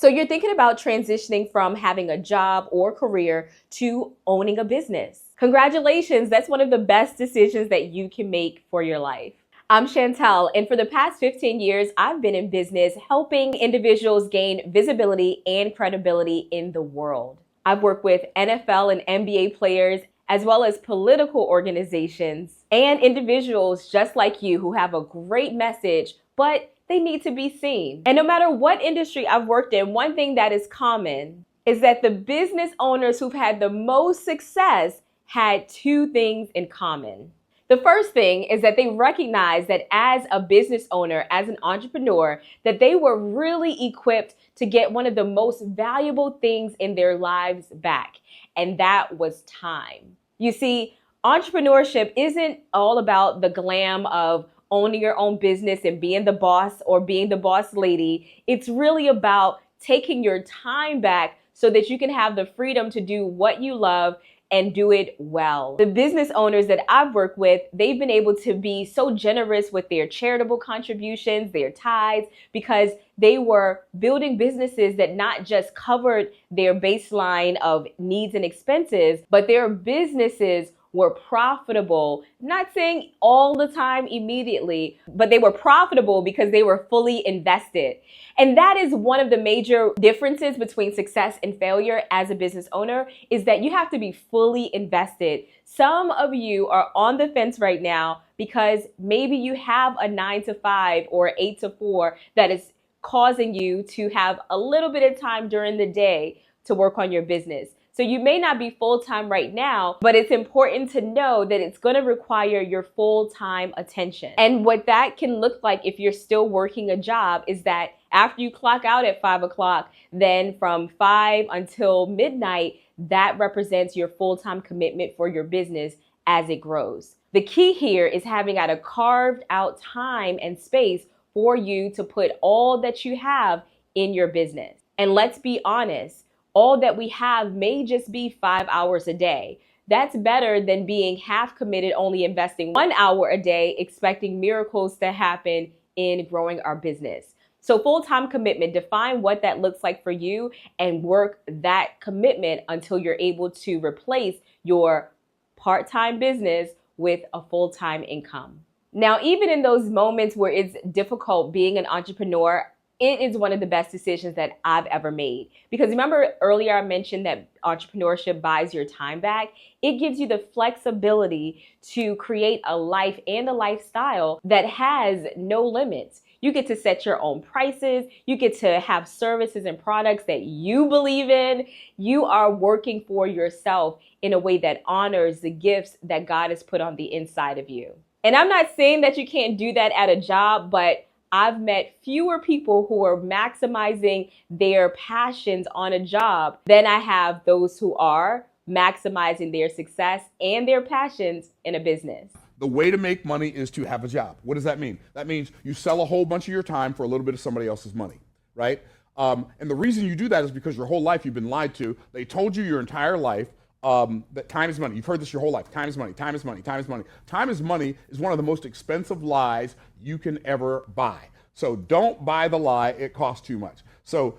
So you're thinking about transitioning from having a job or career to owning a business. Congratulations, that's one of the best decisions that you can make for your life. I'm Chantel, and for the past 15 years, I've been in business helping individuals gain visibility and credibility in the world. I've worked with NFL and NBA players, as well as political organizations and individuals just like you who have a great message, but they need to be seen. And no matter what industry I've worked in, one thing that is common is that the business owners who've had the most success had two things in common. The first thing is that they recognized that as a business owner, as an entrepreneur, that they were really equipped to get one of the most valuable things in their lives back, and that was time. You see, entrepreneurship isn't all about the glam of owning your own business and being the boss or being the boss lady. It's really about taking your time back so that you can have the freedom to do what you love and do it well. The business owners that I've worked with, they've been able to be so generous with their charitable contributions, their tithes, because they were building businesses that not just covered their baseline of needs and expenses, but their businesses were profitable. Not saying all the time immediately, but they were profitable because they were fully invested. And that is one of the major differences between success and failure as a business owner, is that you have to be fully invested. Some of you are on the fence right now because maybe you have a 9 to 5 or 8 to 4 that is causing you to have a little bit of time during the day to work on your business. So you may not be full-time right now, but it's important to know that it's going to require your full-time attention. And what that can look like if you're still working a job is that after you clock out at 5 o'clock, then from 5 until midnight, that represents your full-time commitment for your business as it grows. The key here is having a carved out time and space for you to put all that you have in your business. And let's be honest, all that we have may just be 5 hours a day. That's better than being half committed, only investing 1 hour a day, expecting miracles to happen in growing our business. So full-time commitment, define what that looks like for you and work that commitment until you're able to replace your part-time business with a full-time income. Now, even in those moments where it's difficult being an entrepreneur, it is one of the best decisions that I've ever made. Because remember earlier I mentioned that entrepreneurship buys your time back. It gives you the flexibility to create a life and a lifestyle that has no limits. You get to set your own prices. You get to have services and products that you believe in. You are working for yourself in a way that honors the gifts that God has put on the inside of you. And I'm not saying that you can't do that at a job, but I've met fewer people who are maximizing their passions on a job than I have those who are maximizing their success and their passions in a business. The way to make money is to have a job. What does that mean? That means you sell a whole bunch of your time for a little bit of somebody else's money, right? And the reason you do that is because your whole life you've been lied to. They told you your entire life that time is money. You've heard this your whole life. Time is money, time is money, time is money. Time is money is one of the most expensive lies you can ever buy. So don't buy the lie, it costs too much. So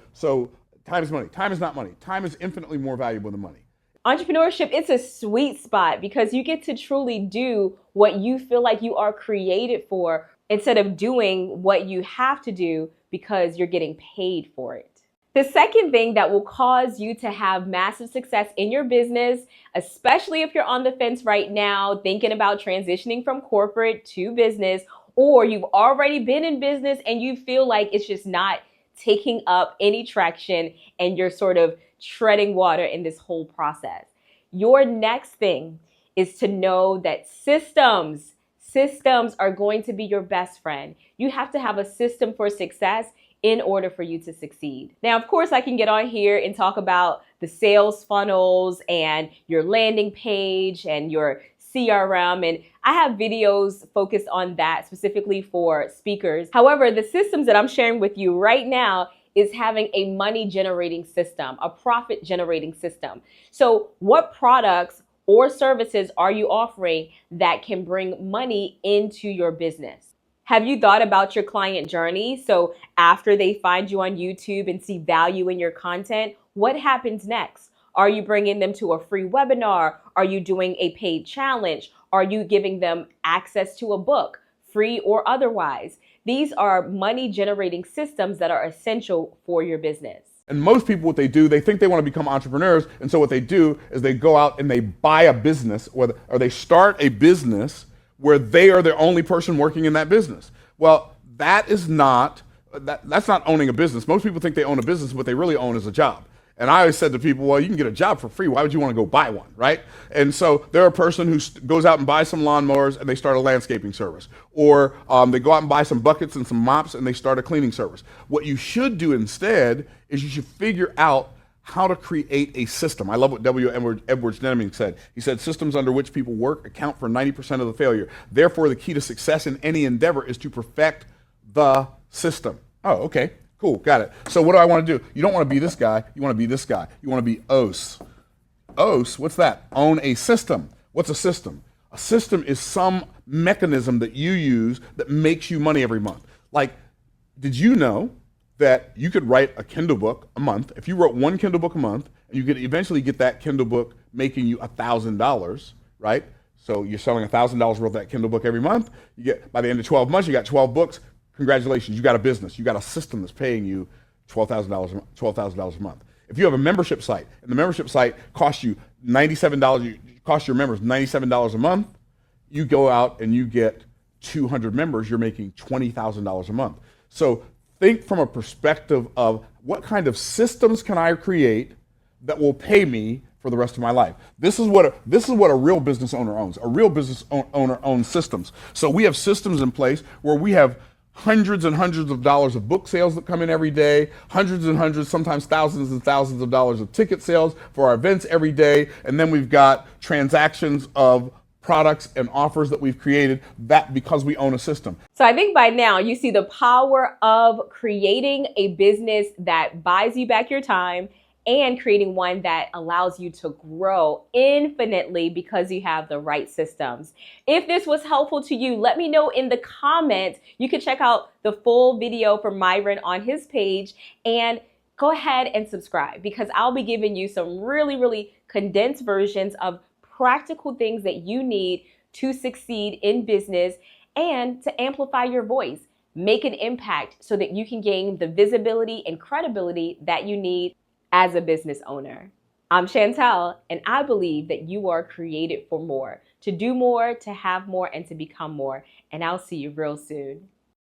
time is money. Time is not money. Time is infinitely more valuable than money. Entrepreneurship, it's a sweet spot because you get to truly do what you feel like you are created for instead of doing what you have to do because you're getting paid for it. The second thing that will cause you to have massive success in your business, especially if you're on the fence right now, thinking about transitioning from corporate to business, or you've already been in business and you feel like it's just not taking up any traction and you're sort of treading water in this whole process. Your next thing is to know that systems are going to be your best friend. You have to have a system for success in order for you to succeed. Now, of course, I can get on here and talk about the sales funnels and your landing page and your CRM, and I have videos focused on that specifically for speakers. However, the systems that I'm sharing with you right now is having a money generating system, a profit generating system. So what products or services are you offering that can bring money into your business? Have you thought about your client journey? So after they find you on YouTube and see value in your content, what happens next? Are you bringing them to a free webinar? Are you doing a paid challenge? Are you giving them access to a book, free or otherwise? These are money generating systems that are essential for your business. And most people, what they do, they think they want to become entrepreneurs. And so what they do is they go out and they buy a business or they start a business where they are the only person working in that business. Well, that's not owning a business. Most people think they own a business. What they really own is a job. And I always said to people, well, you can get a job for free. Why would you want to go buy one, right? And so they're a person who goes out and buys some lawnmowers and they start a landscaping service. Or they go out and buy some buckets and some mops and they start a cleaning service. What you should do instead is you should figure out how to create a system. I love what Edwards Deming said. He said, systems under which people work account for 90% of the failure. Therefore, the key to success in any endeavor is to perfect the system. Oh, okay. Cool, got it. So what do I want to do? You don't want to be this guy. You want to be this guy. You want to be OS. OS, what's that? Own a system. What's a system? A system is some mechanism that you use that makes you money every month. Like, did you know that you could write a Kindle book a month? If you wrote one Kindle book a month, and you could eventually get that Kindle book making you $1,000, right? So you're selling $1,000 worth of that Kindle book every month. You get, by the end of 12 months, you got 12 books. Congratulations, you got a business. You got a system that's paying you $12,000 a month. If you have a membership site, and the membership site costs you $97, costs your members $97 a month, you go out and you get 200 members, you're making $20,000 a month. So think from a perspective of what kind of systems can I create that will pay me for the rest of my life. This is what a real business owner owns. A real business owner owns systems. So we have systems in place where we have hundreds and hundreds of dollars of book sales that come in every day, hundreds and hundreds, sometimes thousands and thousands of dollars of ticket sales for our events every day, and then we've got transactions of products and offers that we've created that because we own a system. So I think by now you see the power of creating a business that buys you back your time and creating one that allows you to grow infinitely because you have the right systems. If this was helpful to you, let me know in the comments. You can check out the full video from Myron on his page and go ahead and subscribe because I'll be giving you some really condensed versions of practical things that you need to succeed in business and to amplify your voice, make an impact so that you can gain the visibility and credibility that you need as a business owner. I'm Chantel, and I believe that you are created for more, to do more, to have more, and to become more. And I'll see you real soon.